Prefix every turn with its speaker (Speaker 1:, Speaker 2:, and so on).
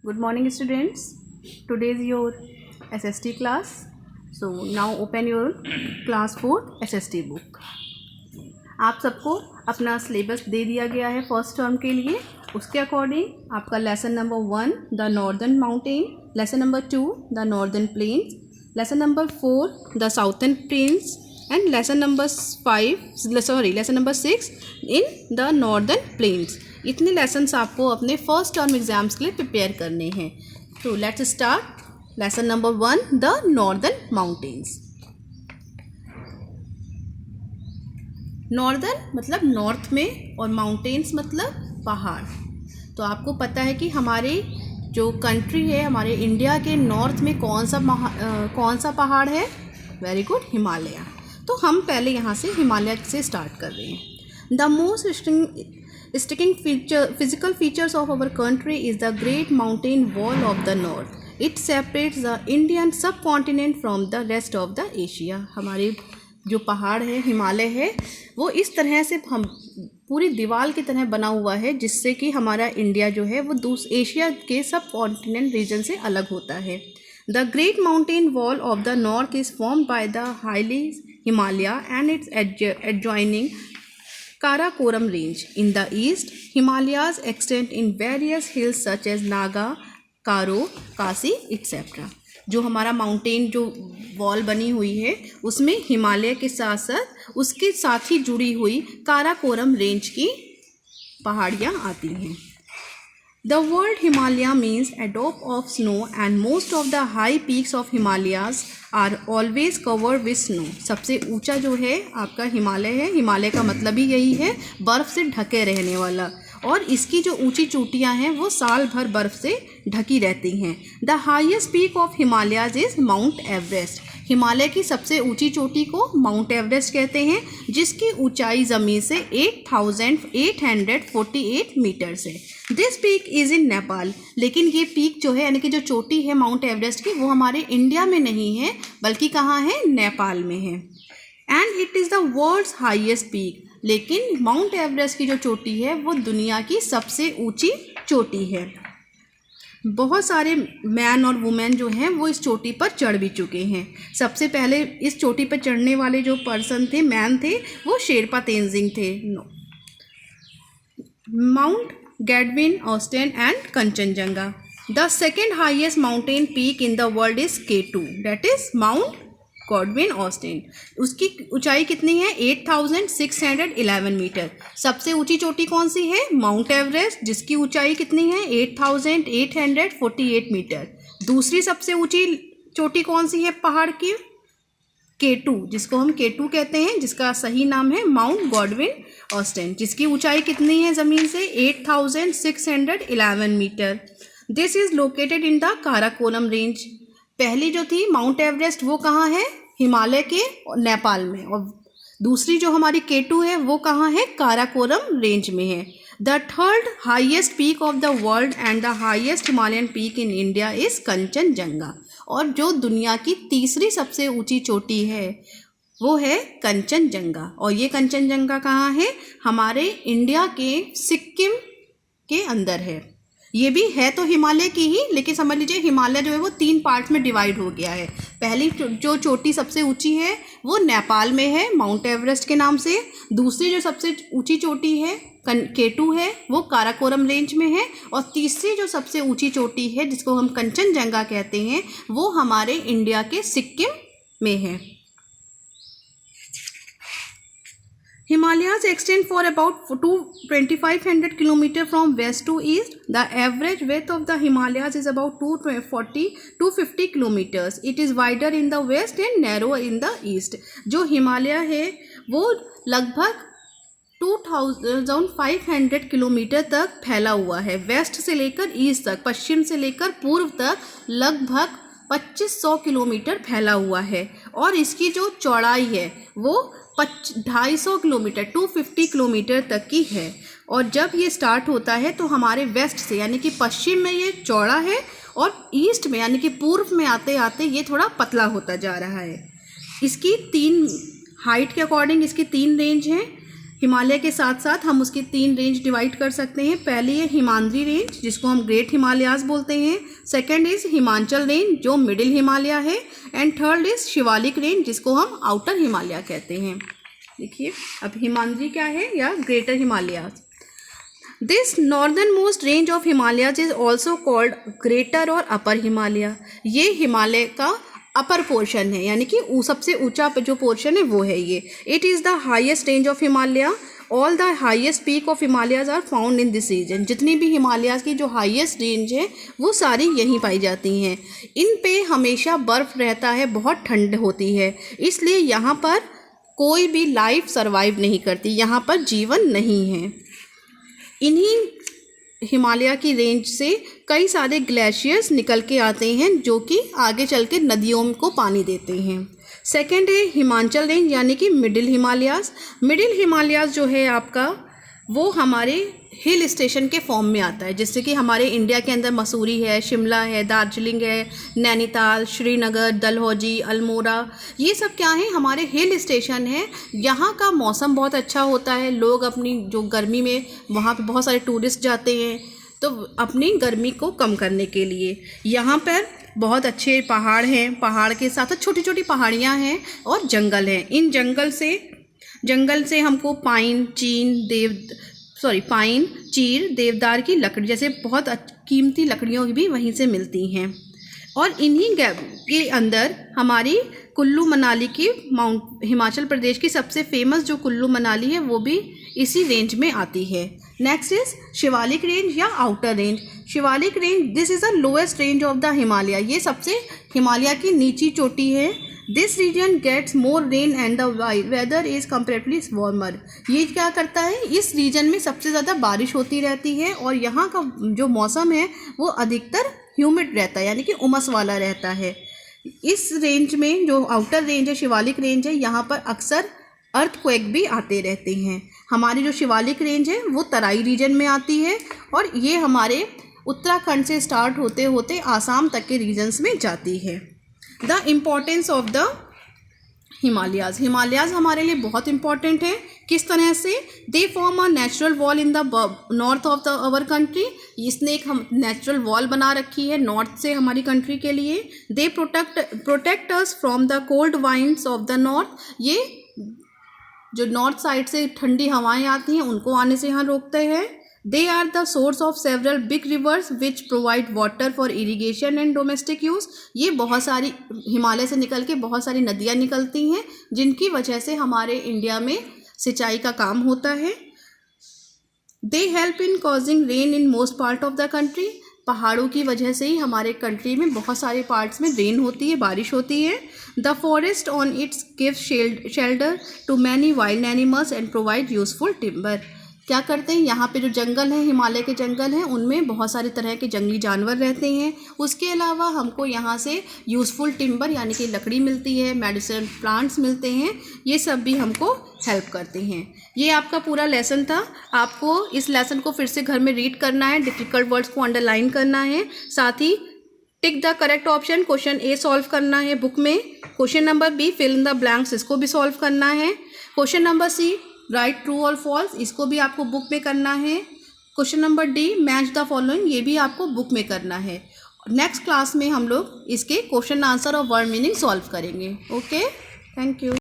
Speaker 1: Good morning students. Today is your SST class. So now open your class 4 SST book. आप सबको अपना syllabus दे दिया गया है फर्स्ट टर्म के लिए. उसके अकॉर्डिंग आपका lesson number 1 the northern mountain, lesson number 2 the northern plains, lesson number 4 the southern plains and lesson number 6 in the northern plains. इतने लेसन्स आपको अपने फर्स्ट टर्म एग्जाम्स के लिए प्रिपेयर करने हैं. तो let's start lesson number 1 the northern mountains. Northern मतलब north में और माउंटेन्स मतलब पहाड़. तो आपको पता है कि हमारे जो कंट्री है, हमारे इंडिया के नॉर्थ में कौन सा पहाड़ है? Very good, Himalaya. तो हम पहले यहाँ से हिमालय से स्टार्ट कर रहे हैं. The most striking physical features of our country is the Great Mountain Wall of the North. It separates the Indian subcontinent from the rest of the Asia. हमारे जो पहाड़ है, हिमालय है, वो इस तरह से हम पूरी दीवार की तरह बना हुआ है जिससे कि हमारा इंडिया जो है वो एशिया के सब कॉन्टिनेंट रीजन से अलग होता है. The Great Mountain Wall of the North is formed by the highly Himalaya and its adjoining Karakoram range. In the east, Himalayas extend in various hills such as Naga, Karo, Kasi, etc. जो हमारा mountain जो wall बनी हुई है उसमें हिमालय के साथ साथ उसके साथ ही जुड़ी हुई काराकोरम रेंज की पहाड़ियाँ आती हैं. The word Himalaya means a dome of snow and most of the high peaks of Himalayas are always covered with snow. सबसे ऊंचा जो है आपका हिमालय है. हिमालय का मतलब ही यही है, बर्फ़ से ढके रहने वाला. और इसकी जो ऊंची चोटियां हैं वो साल भर बर्फ़ से ढकी रहती हैं. The highest peak of Himalayas is mount Everest. Himalaya की सबसे ऊंची चोटी को माउंट एवरेस्ट कहते हैं जिसकी ऊंचाई ज़मीन से 8,848 मीटर्स है. This peak is in Nepal. लेकिन ये पीक जो है यानी कि जो चोटी है माउंट एवरेस्ट की वो हमारे इंडिया में नहीं है बल्कि कहाँ है? नेपाल में है. And it is the world's highest peak. लेकिन माउंट एवरेस्ट की जो चोटी है वो दुनिया की सबसे ऊंची चोटी है. बहुत सारे मैन और वुमेन जो हैं वो इस चोटी पर चढ़ भी चुके हैं. सबसे पहले इस चोटी पर चढ़ने वाले जो पर्सन थे, मैन थे, वो शेरपा तेंजिंग थे. Mount Godwin, Austen and Kanchenjunga. The second highest mountain peak in the world is K2, that is Mount Godwin Austen. उसकी ऊंचाई कितनी है? 8,611 मीटर. सबसे ऊंची चोटी कौन सी है? माउंट एवरेस्ट, जिसकी ऊंचाई कितनी है? 8,848 मीटर. दूसरी सबसे ऊंची चोटी कौन सी है पहाड़ की? K2, जिसको हम K2 कहते हैं, जिसका सही नाम है माउंट गॉडविन ऑस्टिन, जिसकी ऊंचाई कितनी है ज़मीन से? 8,611 metre. This is located in the Karakoram range. पहली जो थी माउंट एवरेस्ट वो कहाँ है? हिमालय के नेपाल में. और दूसरी जो हमारी K2 है वो कहाँ है? काराकोरम रेंज में है. The third highest peak of the world and the highest Himalayan peak in India is Kanchenjunga. और जो दुनिया की तीसरी सबसे ऊंची चोटी है वो है कंचनजंगा. और ये कंचनजंगा कहाँ है? हमारे इंडिया के सिक्किम के अंदर है. ये भी है तो हिमालय की ही, लेकिन समझ लीजिए हिमालय जो है वो 3 पार्ट में डिवाइड हो गया है. पहली जो चोटी सबसे ऊंची है वो नेपाल में है माउंट एवरेस्ट के नाम से. दूसरी जो सबसे ऊंची चोटी है K2 है वो काराकोरम रेंज में है. और तीसरी जो सबसे ऊंची चोटी है जिसको हम कंचनजंगा कहते हैं वो हमारे इंडिया के सिक्किम में है. Himalayas extend for about 2,500 km from west to east. The average width of the Himalayas is about 250 km. It is wider in the west and narrower in the east. जो हिमालय है वो लगभग 2,500 किलोमीटर तक फैला हुआ है. वेस्ट से लेकर ईस्ट तक, पश्चिम से लेकर पूर्व तक लगभग 2,500 किलोमीटर फैला हुआ है. और इसकी जो चौड़ाई है वो 250 किलोमीटर 250 किलोमीटर तक की है. और जब ये स्टार्ट होता है तो हमारे वेस्ट से यानी कि पश्चिम में ये चौड़ा है और ईस्ट में यानी कि पूर्व में आते आते ये थोड़ा पतला होता जा रहा है. इसकी 3 हाइट के अकॉर्डिंग इसकी 3 रेंज हैं. हिमालय के साथ साथ हम उसकी 3 रेंज डिवाइड कर सकते हैं। पहली है हिमाद्री रेंज जिसको हम ग्रेट हिमालयाज बोलते हैं। सेकंड इज़ हिमाचल रेंज जो मिडिल हिमालय है। And third is Shivalik range जिसको हम आउटर हिमालय कहते हैं। देखिए अब हिमाद्री क्या है या greater Himalayas. This northern most range of Himalayas is also called greater और अपर हिमालय। ये हिमालय का अपर पोर्शन है, यानी कि सबसे ऊंचा जो पोर्शन है वो है ये। It is the highest range of Himalaya. All the highest peak of Himalayas are found in this region. जितनी भी हिमालयाज की जो हाईएस्ट रेंज है वो सारी यहीं पाई जाती हैं। इन पे हमेशा बर्फ़ रहता है, बहुत ठंड होती है, इसलिए यहाँ पर कोई भी लाइफ सर्वाइव नहीं करती, यहाँ पर जीवन नहीं है। इन्हीं हिमालय की रेंज से कई सारे ग्लेशियर्स निकल के आते हैं जो कि आगे चल के नदियों को पानी देते हैं। सेकंड है हिमाचल रेंज यानी कि मिडिल हिमालयाज। मिडिल हिमालयाज जो है आपका वो हमारे हिल स्टेशन के फॉर्म में आता है, जैसे कि हमारे इंडिया के अंदर मसूरी है, शिमला है, दार्जिलिंग है, नैनीताल, श्रीनगर, डलहौजी, अल्मोड़ा, ये सब क्या है हमारे हिल स्टेशन है। यहाँ का मौसम बहुत अच्छा होता है। लोग अपनी जो गर्मी में वहाँ पे बहुत सारे टूरिस्ट जाते हैं तो अपनी गर्मी को कम करने के लिए यहाँ पर बहुत अच्छे पहाड़ हैं। पहाड़ के साथ छोटी छोटी पहाड़ियाँ हैं और जंगल हैं। इन जंगल से हमको पाइन, चीर, देवदार की लकड़ी जैसे बहुत कीमती लकड़ियों भी वहीं से मिलती हैं। और इन्हीं गैप के अंदर हमारी कुल्लू मनाली की हिमाचल प्रदेश की सबसे फेमस जो कुल्लू मनाली है वो भी इसी रेंज में आती है। नेक्स्ट इज शिवालिक रेंज या outer range. Shivalik range this is the lowest range of the Himalaya. ये सबसे हिमालय की नीची चोटी है। This region gets more rain and the weather is comparatively warmer. ये क्या करता है, इस रीजन में सबसे ज़्यादा बारिश होती रहती है और यहाँ का जो मौसम है वो अधिकतर ह्यूमिड रहता है, यानी कि उमस वाला रहता है। इस रेंज में जो आउटर रेंज है, शिवालिक रेंज है, यहाँ पर अक्सर अर्थक्वेक भी आते रहते हैं। हमारी जो शिवालिक रेंज है वो तराई रीजन में आती है और ये हमारे उत्तराखंड से स्टार्ट होते होते आसाम तक के रीजन्स में जाती है। The importance of the Himalayas. Himalayas हमारे लिए बहुत इंपॉर्टेंट है। किस तरह से? They form a natural wall in the north of the our country. इसने एक हम नेचुरल वॉल बना रखी है नॉर्थ से हमारी कंट्री के लिए। They protect us from the cold winds of the north. ये जो नॉर्थ साइड से ठंडी हवाएं आती हैं उनको आने से यहाँ रोकते हैं। They are the source of several big rivers which provide water for irrigation and domestic use. ये बहुत सारी हिमालय से निकल के बहुत सारी नदियाँ निकलती हैं जिनकी वजह से हमारे इंडिया में सिंचाई का काम होता है। They help in causing rain in most part of the country. पहाड़ों की वजह से ही हमारे कंट्री में बहुत सारे पार्ट्स में रेन होती है, बारिश होती है। The forest on its give shelter to many wild animals and provide useful timber. क्या करते हैं, यहाँ पे जो जंगल है, हिमालय के जंगल हैं, उनमें बहुत सारे तरह के जंगली जानवर रहते हैं। उसके अलावा हमको यहाँ से यूज़फुल टिम्बर यानी कि लकड़ी मिलती है, मेडिसिन प्लांट्स मिलते हैं, ये सब भी हमको हेल्प करते हैं। ये आपका पूरा लेसन था। आपको इस लेसन को फिर से घर में रीड करना है, डिफ़िकल्ट वर्ड्स को अंडरलाइन करना है, साथ ही tick the correct option question A solve करना है बुक में। Question number B fill in the blanks, इसको भी सॉल्व करना है। Question number C write true और फॉल्स, इसको भी आपको बुक में करना है। Question number D match the following, ये भी आपको बुक में करना है। नेक्स्ट क्लास में हम लोग इसके क्वेश्चन आंसर और वर्ड मीनिंग सॉल्व करेंगे। Okay, thank you.